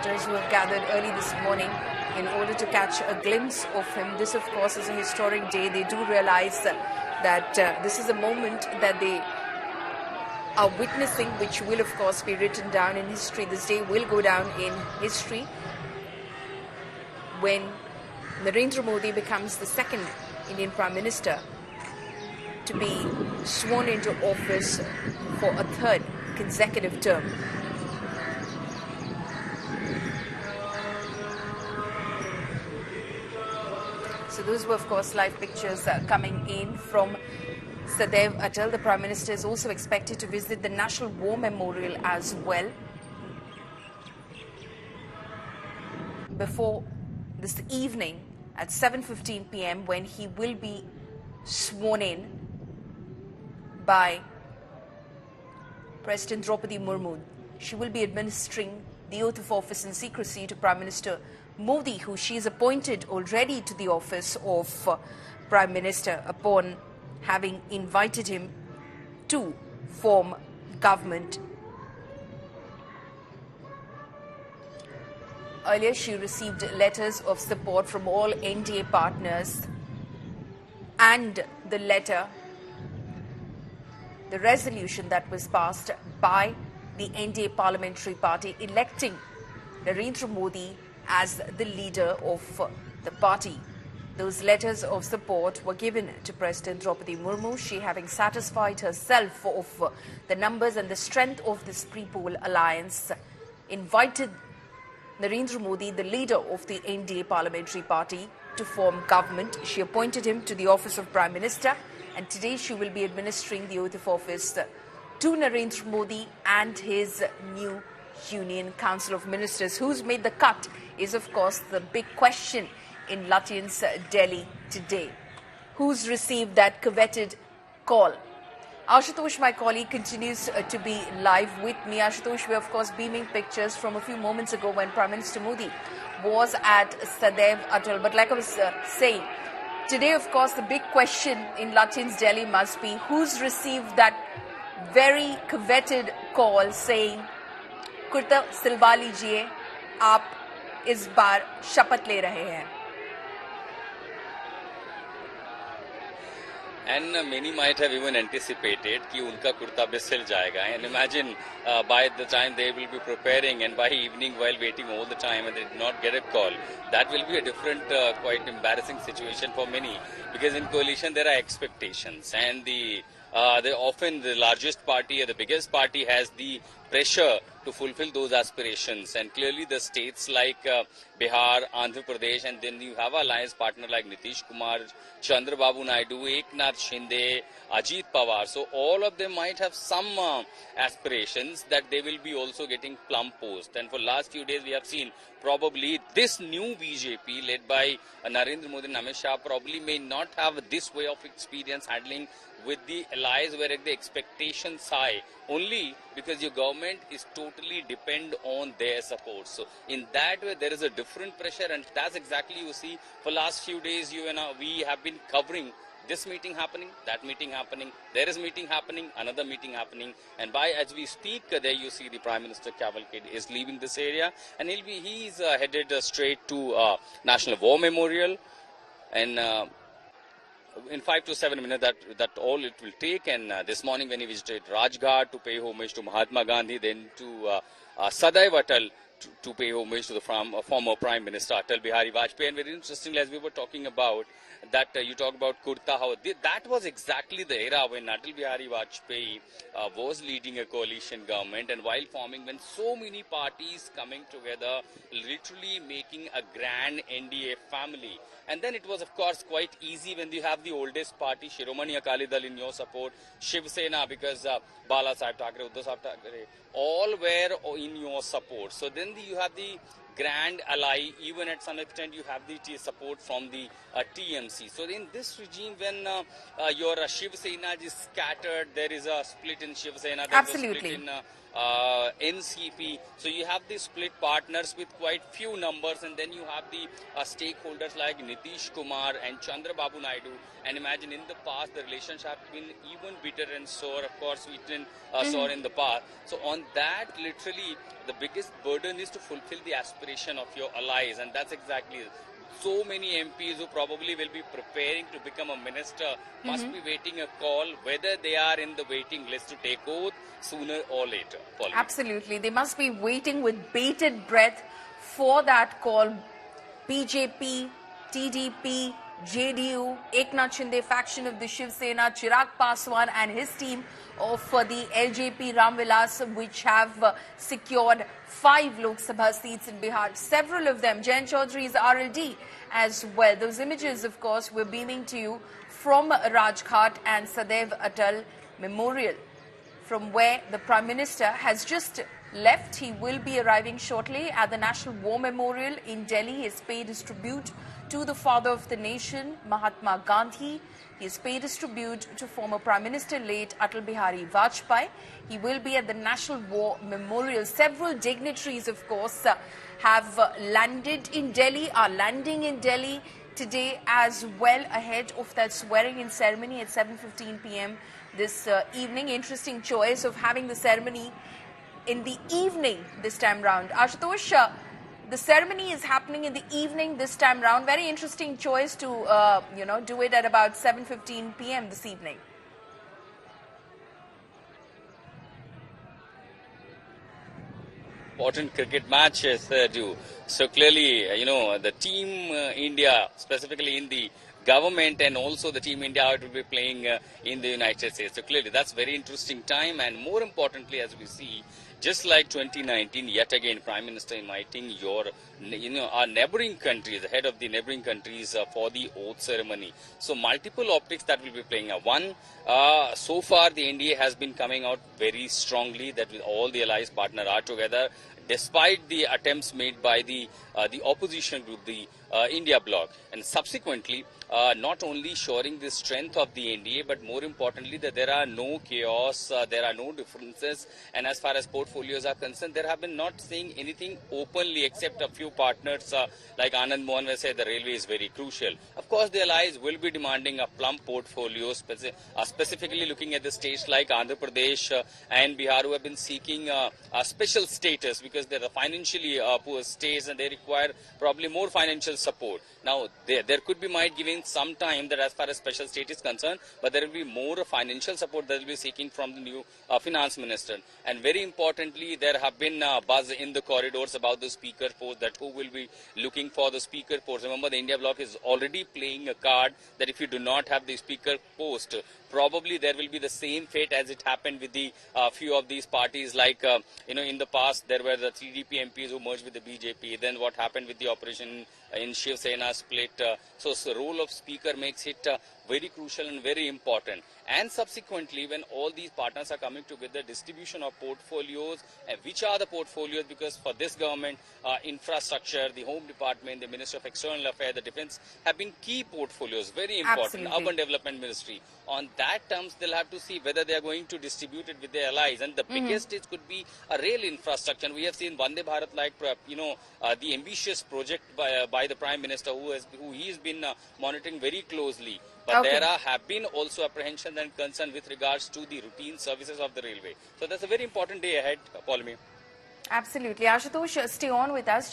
supporters who have gathered early this morning in order to catch a glimpse of him. This, of course, is a historic day. They do realize that this is a moment that they are witnessing, which will, of course, be written down in history. This day will go down in history when Narendra Modi becomes the second Indian Prime Minister to be sworn into office for a third consecutive term. So those were, of course, live pictures coming in from Sadaiv Atal. The Prime Minister is also expected to visit the National War Memorial as well before this evening at 7:15 p.m. when he will be sworn in by President Draupadi Murmu. She will be administering the oath of office in secrecy to Prime Minister Modi, who she is appointed already to the office of Prime Minister upon having invited him to form government. Earlier, she received letters of support from all NDA partners, and the letter, the resolution that was passed by the NDA parliamentary party electing Narendra Modi as the leader of the party. Those letters of support were given to President Draupadi Murmu. She, having satisfied herself of the numbers and the strength of this pre-poll alliance, invited Narendra Modi, the leader of the NDA parliamentary party, to form government. She appointed him to the office of Prime Minister, and today she will be administering the oath of office to Narendra Modi and his new Union Council of Ministers. Who's made the cut is, of course, the big question in Lutyens, Delhi today. Who's received that coveted call? Ashutosh, my colleague, continues to be live with me. Ashutosh, we're, of course, beaming pictures from a few moments ago when Prime Minister Modi was at Sadaiv Atal. But like I was saying, today, of course, the big question in Lutyens, Delhi must be who's received that very coveted call saying, kurta सिलवा लीजिए, आप इस बार शपथ ले रहे हैं. And many might have even anticipated कि उनका कुर्ता भी सिल जाएगा. And imagine by the time they will be preparing and by evening while waiting all the time and they did not get a call, that will be a different, quite embarrassing situation for many, because in coalition there are expectations, and often the largest party or the biggest party has the pressure to fulfill those aspirations, and clearly the states like Bihar, Andhra Pradesh, and then you have alliance partner like Nitish Kumar, Chandrababu Naidu, Eknath Shinde, Ajit Pawar. So all of them might have some aspirations that they will be also getting plum post. And for last few days we have seen probably this new BJP led by Narendra Modi and Amit Shah probably may not have this way of experience handling with the allies where the expectations high only because your government is totally depend on their support. So in that way there is a different pressure, and that's exactly you see for last few days you and we have been covering this meeting happening, that meeting happening, there is meeting happening, another meeting happening, and as we speak there you see the Prime Minister cavalcade is leaving this area, and he's headed straight to National War Memorial, and in 5 to 7 minutes that all it will take. And this morning when he visited Rajghat to pay homage to Mahatma Gandhi, then to Sadaiv Atal to pay homage to the former Prime Minister Atal Bihari Vajpayee. And very interestingly, as we were talking about that, you talk about kurta, how that was exactly the era when Atal Bihari Vajpayee was leading a coalition government, and while forming, when so many parties coming together, literally making a grand NDA family. And then it was, of course, quite easy when you have the oldest party, Shiromani Akali Dal, in your support, Shiv Sena, because Bala Sahib Thackeray, Uddhav Sahib Thackeray, all were in your support. So then you have the grand ally. Even at some extent, you have the support from the TMC. So in this regime, when your Shiv Sena is scattered, there is a split in Shiv Sena. There is a split in NCP. So you have the split partners with quite few numbers, and then you have the stakeholders like Nitish Kumar and Chandrababu Naidu. And imagine in the past, the relations have been even bitter and sour. Of course, we didn't sour in the past. So on that, literally, the biggest burden is to fulfill the aspiration of your allies, and that's exactly it. So many MPs who probably will be preparing to become a minister must be waiting a call, whether they are in the waiting list to take oath sooner or later. Pauline. Absolutely. They must be waiting with bated breath for that call. BJP, TDP, JDU, Eknath Shinde faction of the Shiv Sena, Chirag Paswan and his team of the LJP Ram Vilas, which have secured 5 Lok Sabha seats in Bihar. Several of them, Jayant Chaudhary's RLD as well. Those images, of course, we're beaming to you from Rajghat and Sadaiv Atal Memorial, from where the Prime Minister has just left. He will be arriving shortly at the National War Memorial in Delhi. He has paid his tribute to the father of the nation, Mahatma Gandhi. He has paid his tribute to former Prime Minister late Atal Bihari Vajpayee. He will be at the National War Memorial. Several dignitaries, of course, have landed in Delhi, are landing in Delhi today as well, ahead of that swearing-in ceremony at 7:15 p.m. this evening. Interesting choice of having the ceremony in the evening this time round. Ashutosh, the ceremony is happening in the evening this time round. Very interesting choice to, do it at about 7:15 p.m. this evening. Important cricket matches do. So clearly, the team India, specifically in the government, and also the team India, it will be playing in the United States. So clearly, that's very interesting time. And more importantly, as we see, just like 2019, yet again, Prime Minister inviting our neighboring countries, the head of the neighboring countries for the oath ceremony. So multiple optics that will be playing. One, so far the NDA has been coming out very strongly that with all the allies partner are together, despite the attempts made by the opposition group, the India bloc, and subsequently not only showing the strength of the NDA, but more importantly that there are no chaos, there are no differences, and as far as portfolios are concerned, there have been not saying anything openly except a few partners like Anand Mohan will say the railway is very crucial. Of course, the allies will be demanding a plump portfolio, specifically looking at the states like Andhra Pradesh and Bihar, who have been seeking a special status because they are financially poor states and they require probably more financial support. Now, there could be might giving some time that as far as special state is concerned, but there will be more financial support that will be seeking from the new finance minister. And very importantly, there have been buzz in the corridors about the speaker post, that who will be looking for the speaker post. Remember, the India bloc is already playing a card that if you do not have the speaker post, probably there will be the same fate as it happened with the few of these parties. Like, in the past, there were the TDP MPs who merged with the BJP. Then what happened with the operation in Shiv Sena split. So the role of speaker makes it very crucial and very important. And subsequently, when all these partners are coming together, distribution of portfolios, which are the portfolios, because for this government, infrastructure, the Home Department, the Ministry of External Affairs, the Defence have been key portfolios, very important. Absolutely. Urban Development Ministry. On that terms, they'll have to see whether they are going to distribute it with their allies. And the biggest it could be a rail infrastructure. And we have seen Vande Bharat, like, the ambitious project by the Prime Minister, who he's been monitoring very closely. But there have been also apprehensions and concern with regards to the routine services of the railway. So that's a very important day ahead, Paulimi. Absolutely. Ashutosh, stay on with us.